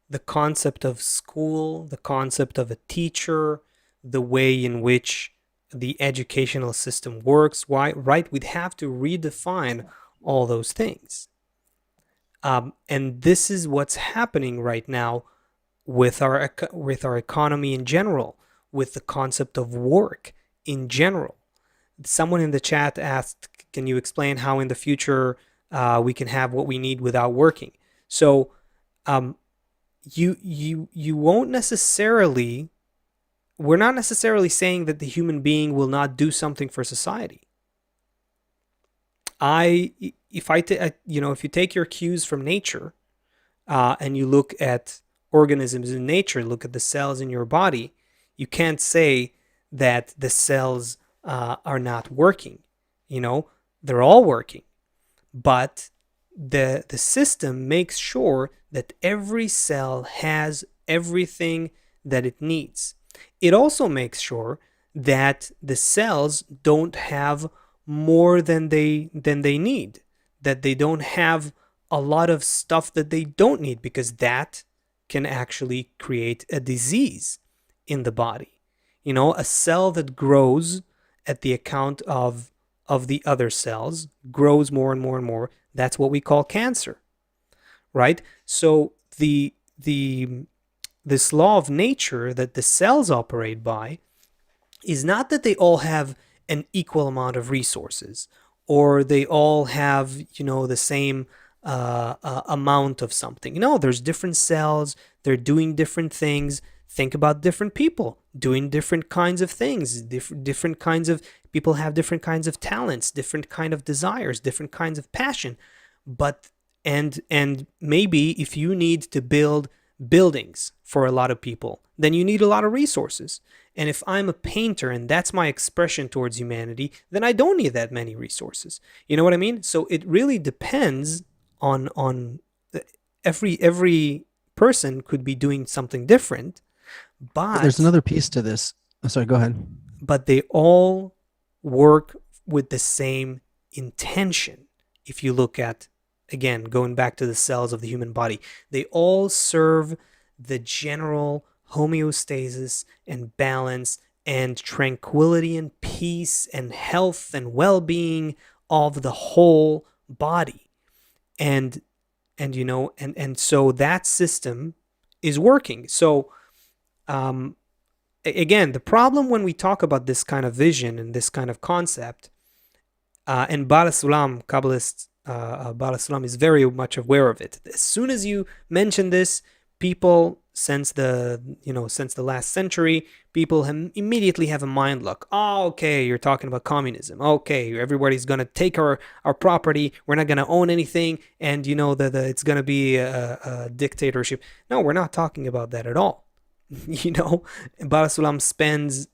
the concept of school, the concept of a teacher, the way in which the educational system works. Why? Right? We'd have to redefine all those things. And this is what's happening right now with our economy in general, with the concept of work in general. Someone in the chat asked, "Can you explain how in the future we can have what we need without working?" So um, you won't necessarily. We're not necessarily saying that the human being will not do something for society. If you take your cues from nature, and you look at organisms in nature, look at the cells in your body, you can't say that the cells are not working. They're all working, but the system makes sure that every cell has everything that it needs. It also makes sure that the cells don't have more than they need, that they don't have a lot of stuff that they don't need, because that can actually create a disease in the body. A cell that grows at the account of the other cells, grows more and more and more. That's what we call cancer, right? So this law of nature that the cells operate by is not that they all have an equal amount of resources, or they all have, the same amount of something. There's different cells, they're doing different things. Think about different people doing different kinds of things. Different kinds of people have different kinds of talents, different kind of desires, different kinds of passion. But and maybe if you need to build buildings for a lot of people, then you need a lot of resources. And if I'm a painter and that's my expression towards humanity, then I don't need that many resources. You know what I mean? So it really depends on every person could be doing something different,
There's
but
another piece to this. Oh, sorry, go ahead.
they all work with the same intention. If you look at, again, going back to the cells of the human body, they all serve the general homeostasis and balance and tranquility and peace and health and well-being of the whole body. And so that system is working. So again, the problem when we talk about this kind of vision and this kind of concept, and Bala Sulam, Kabbalist Bala Sulam, is very much aware of it. As soon as you mention this, people since the last century, people immediately have a mind look. Oh, okay, you're talking about communism. Okay, everybody's gonna take our property. We're not gonna own anything, and it's gonna be a dictatorship. No, we're not talking about that at all. Bala Sulam spends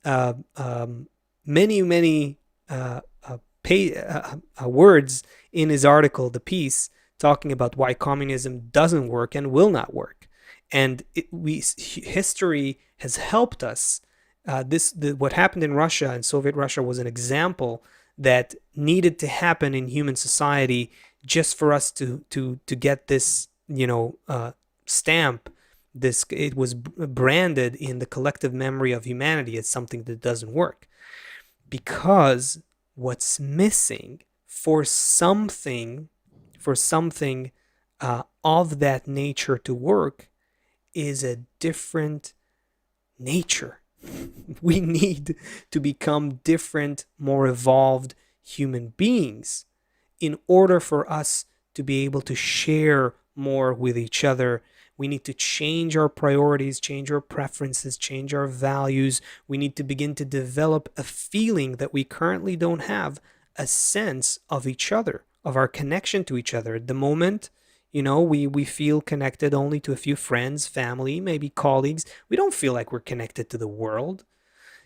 many words in his article, The Piece, talking about why communism doesn't work and will not work. And history has helped us What happened in Russia and Soviet Russia was an example that needed to happen in human society just for us to get this, stamp. It was branded in the collective memory of humanity as something that doesn't work, because what's missing for something of that nature to work is a different nature. We need to become different, more evolved human beings in order for us to be able to share more with each other. We need to change our priorities, change our preferences, change our values. We need to begin to develop a feeling that we currently don't have, a sense of each other, of our connection to each other. At the moment, we feel connected only to a few friends, family, maybe colleagues. We don't feel like we're connected to the world.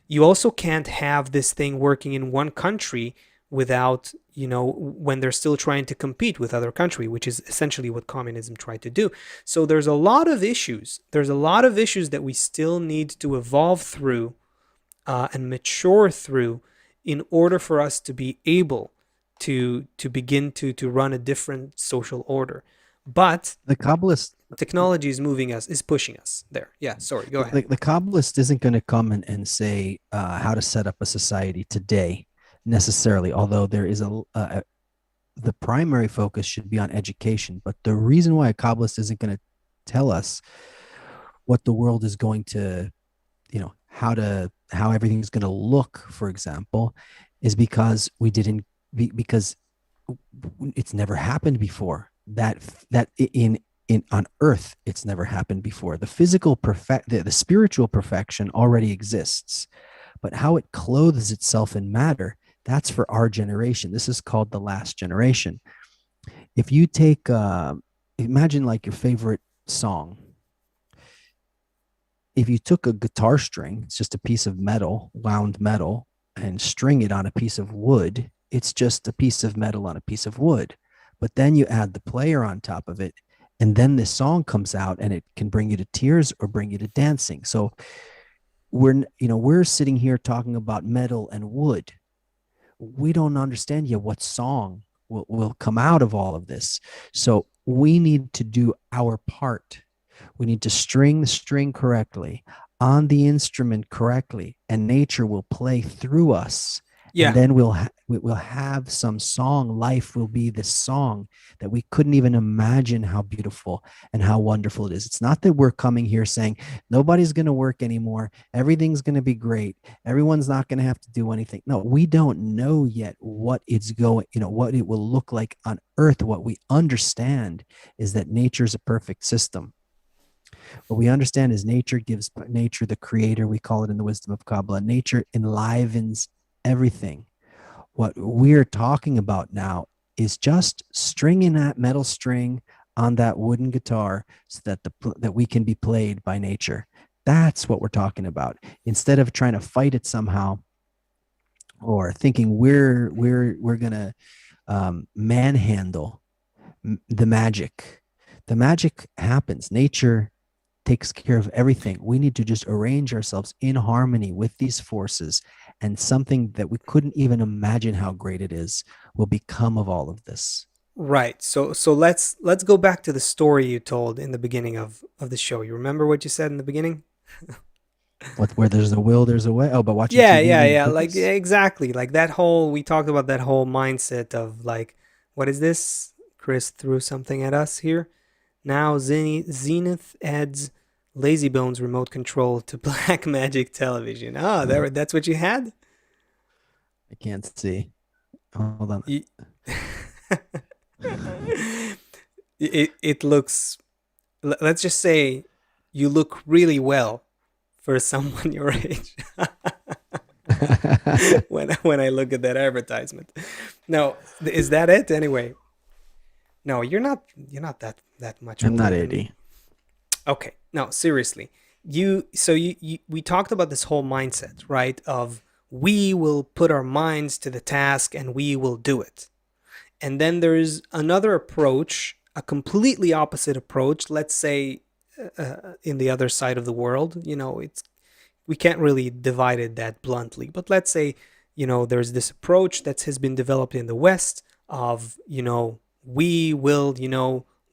You also can't have this thing working in one country without, when they're still trying to compete with other countries, which is essentially what communism tried to do. So there's a lot of issues. There's a lot of issues that we still need to evolve through and mature through in order for us to be able to begin to run a different social order. But
The Kabbalist,
technology is pushing us there. Yeah, sorry, go ahead.
the Kabbalist isn't going to come and say how to set up a society today necessarily, although there is the primary focus should be on education. But the reason why a Kabbalist isn't going to tell us what the world is going to, how everything's going to look, for example, is because because it's never happened before. That in on earth, it's never happened before. The the spiritual perfection already exists, but how it clothes itself in matter, that's for our generation. This is called the last generation. If you take imagine like your favorite song. If you took a guitar string, it's just a piece of metal, wound metal, and string it on a piece of wood, it's just a piece of metal on a piece of wood. But then you add the player on top of it, and then this song comes out, and it can bring you to tears or bring you to dancing. So we're sitting here talking about metal and wood. We don't understand yet what song will come out of all of this. So we need to do our part. We need to string the string correctly on the instrument correctly, and nature will play through us.
Yeah.
And then we'll have some song. Life will be this song that we couldn't even imagine how beautiful and how wonderful it is. It's not that we're coming here saying nobody's going to work anymore. Everything's going to be great. Everyone's not going to have to do anything. No, we don't know yet what what it will look like on earth. What we understand is that nature's a perfect system. What we understand is nature the creator, we call it in the wisdom of Kabbalah. Nature enlivens everything. What we're talking about now is just stringing that metal string on that wooden guitar so that we can be played by nature. That's what we're talking about. Instead of trying to fight it somehow, or thinking we're gonna manhandle the magic. The magic happens. Nature takes care of everything. We need to just arrange ourselves in harmony with these forces, and something that we couldn't even imagine how great it is will become of all of this.
Right. So let's go back to the story you told in the beginning of the show. You remember what you said in the beginning?
Where there's a will, there's a way. Oh, but watching
Yeah,
TV
yeah.
cookies?
Like, yeah, exactly. Like we talked about that whole mindset of like, what is this? Chris threw something at us here. Now Zenith adds Lazy Bones remote control to Black Magic Television. Oh, that's what you had?
I can't see. Hold on.
It looks, let's just say you look really well for someone your age. when I look at that advertisement. No, is that it anyway? No, you're not that much.
I'm not
older than
80.
me. Okay. No, seriously. We talked about this whole mindset, right? Of we will put our minds to the task and we will do it. And then there's another approach, a completely opposite approach, let's say in the other side of the world, it's we can't really divide it that bluntly, but let's say, there's this approach that has been developed in the West of, we will,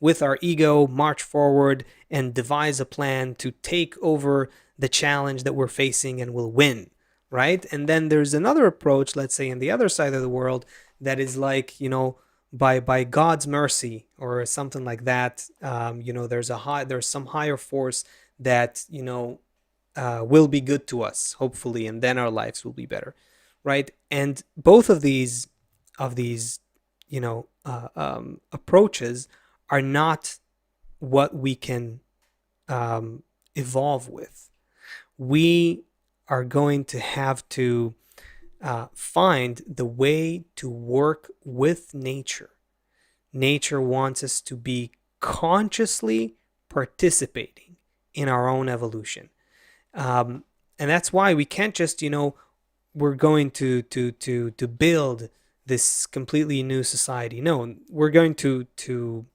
with our ego, march forward and devise a plan to take over the challenge that we're facing and will win, right? And then there's another approach, let's say in the other side of the world, that is like, by God's mercy or something like that. There's some higher force that will be good to us, hopefully, and then our lives will be better, right? And both of these approaches are not what we can evolve with. We are going to have to find the way to work with nature. Nature wants us to be consciously participating in our own evolution. And that's why we can't just, we're going to build this completely new society. No, we're going to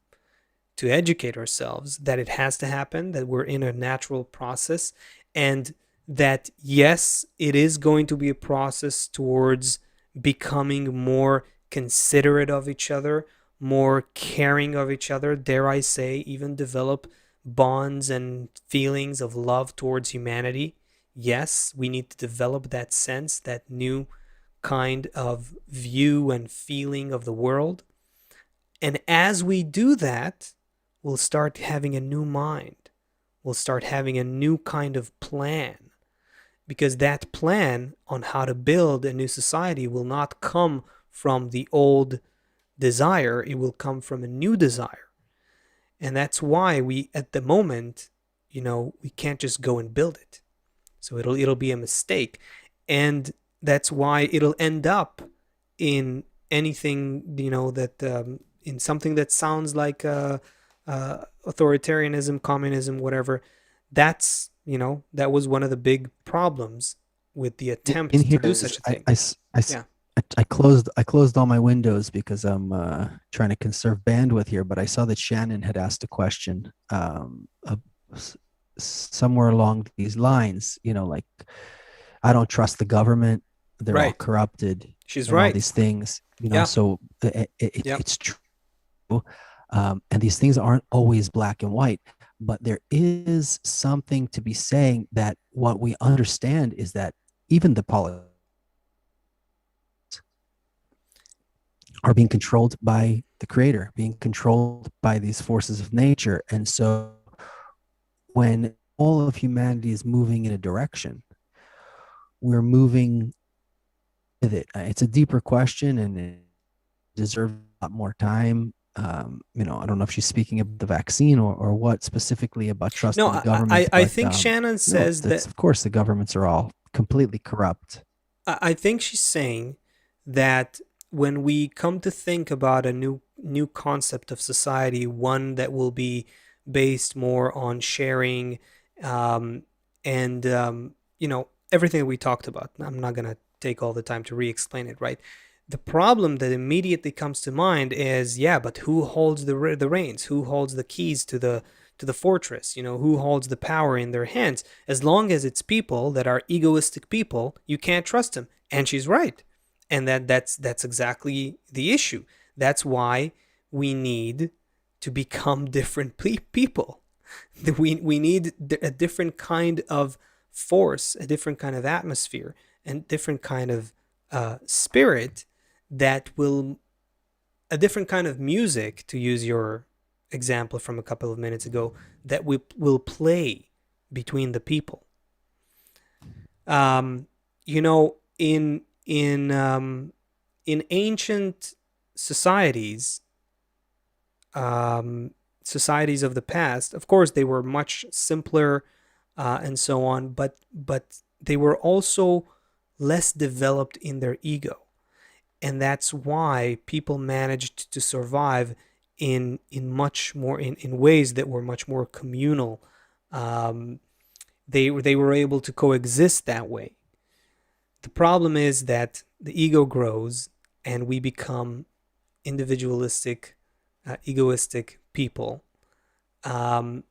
educate ourselves that it has to happen, that we're in a natural process, and that yes, it is going to be a process towards becoming more considerate of each other, more caring of each other, dare I say, even develop bonds and feelings of love towards humanity. Yes, we need to develop that sense, that new kind of view and feeling of the world. And as we do that, we'll start having a new mind. We'll start having a new kind of plan. Because that plan on how to build a new society will not come from the old desire, it will come from a new desire. And that's why we, at the moment, we can't just go and build it. So it'll be a mistake. And that's why it'll end up in anything, that in something that sounds like authoritarianism, communism, whatever. That's, that was one of the big problems with the attempt
In
to
here,
do such a thing. Yeah.
I closed all my windows because I'm trying to conserve bandwidth here. But I saw that Shannon had asked a question somewhere along these lines. Like, I don't trust the government; they're all
Right.
corrupted.
She's
and
right.
All these things,
Yeah.
So
Yep.
it's true, and these things aren't always black and white. But there is something to be saying that what we understand is that even the politics are being controlled by the creator, being controlled by these forces of nature. And so when all of humanity is moving in a direction, we're moving with it. It's a deeper question and it deserves a lot more time. I don't know if she's speaking about the vaccine or what specifically about trusting
No,
the government.
I think Shannon says that,
of course, the governments are all completely corrupt.
I think she's saying that when we come to think about a new concept of society, one that will be based more on sharing, and everything that we talked about. I'm not gonna take all the time to re-explain it, right? The problem that immediately comes to mind is, yeah, but who holds the reins? Who holds the keys to the fortress? Who holds the power in their hands? As long as it's people that are egoistic people, you can't trust them. And she's right. And that's exactly the issue. That's why we need to become different people. We need a different kind of force, a different kind of atmosphere, and different kind of spirit that will, a different kind of music, to use your example from a couple of minutes ago, that will play between the people. In ancient societies, societies of the past, of course, they were much simpler and so on, but they were also less developed in their ego, and that's why people managed to survive in much more in ways that were much more communal. They were able to coexist that way. The problem is that the ego grows and we become individualistic, egoistic people. And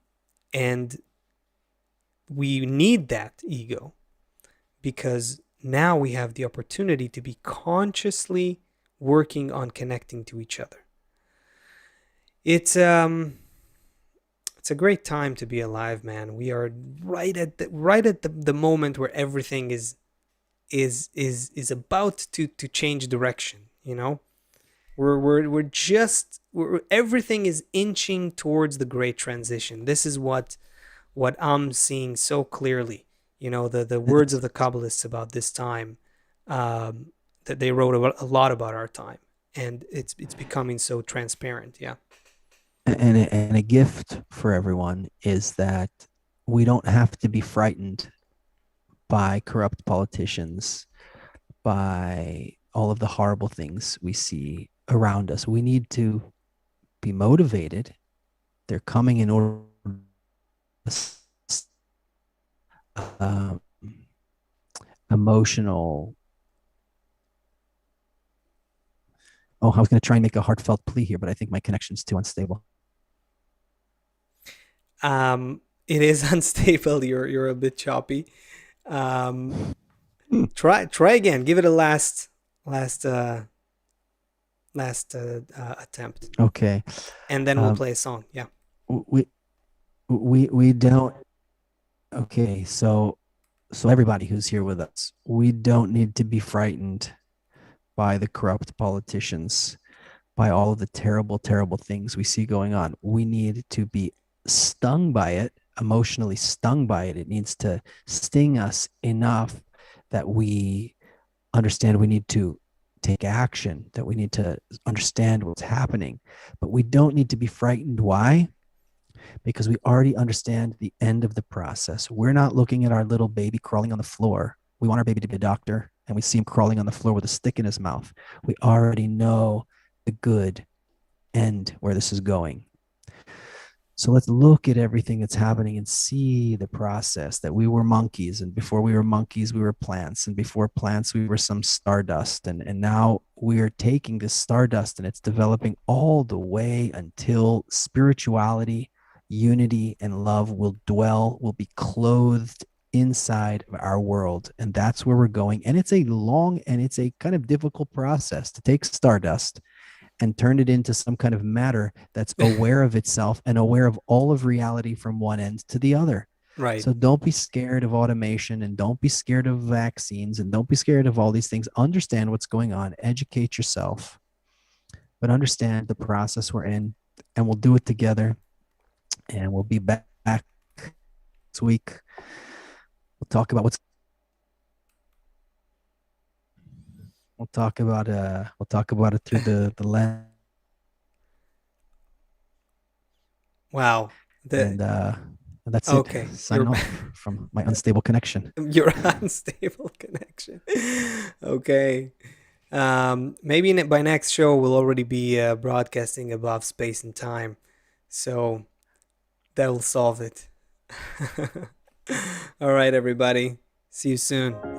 we need that ego. because now we have the opportunity to be consciously working on connecting to each other. It's a great time to be alive, man. We are right at the moment where everything is about to change direction, you know? Everything is inching towards the great transition. This is what I'm seeing so clearly. You know, the words of the Kabbalists about this time, that they wrote a lot about our time, and it's becoming so transparent. Yeah.
And a gift for everyone is that we don't have to be frightened by corrupt politicians, by all of the horrible things we see around us. We need to be motivated. They're coming in order um, emotional. Oh, I was going to try and make a heartfelt plea here, but I think my connection's too unstable.
It is unstable. You're a bit choppy. Try again. Give it a last attempt,
Okay.
and then we'll play a song. Yeah.
We we don't. Okay, so everybody who's here with us, we don't need to be frightened by the corrupt politicians, by all of the terrible, terrible things we see going on. We need to be stung by it, emotionally stung by it. It needs to sting us enough that we understand we need to take action, that we need to understand what's happening. But we don't need to be frightened. Why? Because we already understand the end of the process. We're not looking at our little baby crawling on the floor. We want our baby to be a doctor, and we see him crawling on the floor with a stick in his mouth. We already know the good end where this is going. So let's look at everything that's happening and see the process that we were monkeys, and before we were monkeys, we were plants, and before plants, we were some stardust. And now we're taking this stardust and it's developing all the way until spirituality, unity, and love will be clothed inside of our world. And that's where we're going. And it's a long and it's a kind of difficult process to take stardust and turn it into some kind of matter that's aware of itself and aware of all of reality from one end to the other.
Right.
So don't be scared of automation, and don't be scared of vaccines, and don't be scared of all these things. Understand what's going on, educate yourself, but understand the process we're in, and we'll do it together. And we'll be back next week. We'll talk about we'll talk about it through the lens.
Wow.
And that's
okay.
it. Signing off from my unstable connection.
Your unstable connection. Okay. Maybe by next show we'll already be broadcasting above space and time, so that will solve it. All right, everybody. See you soon.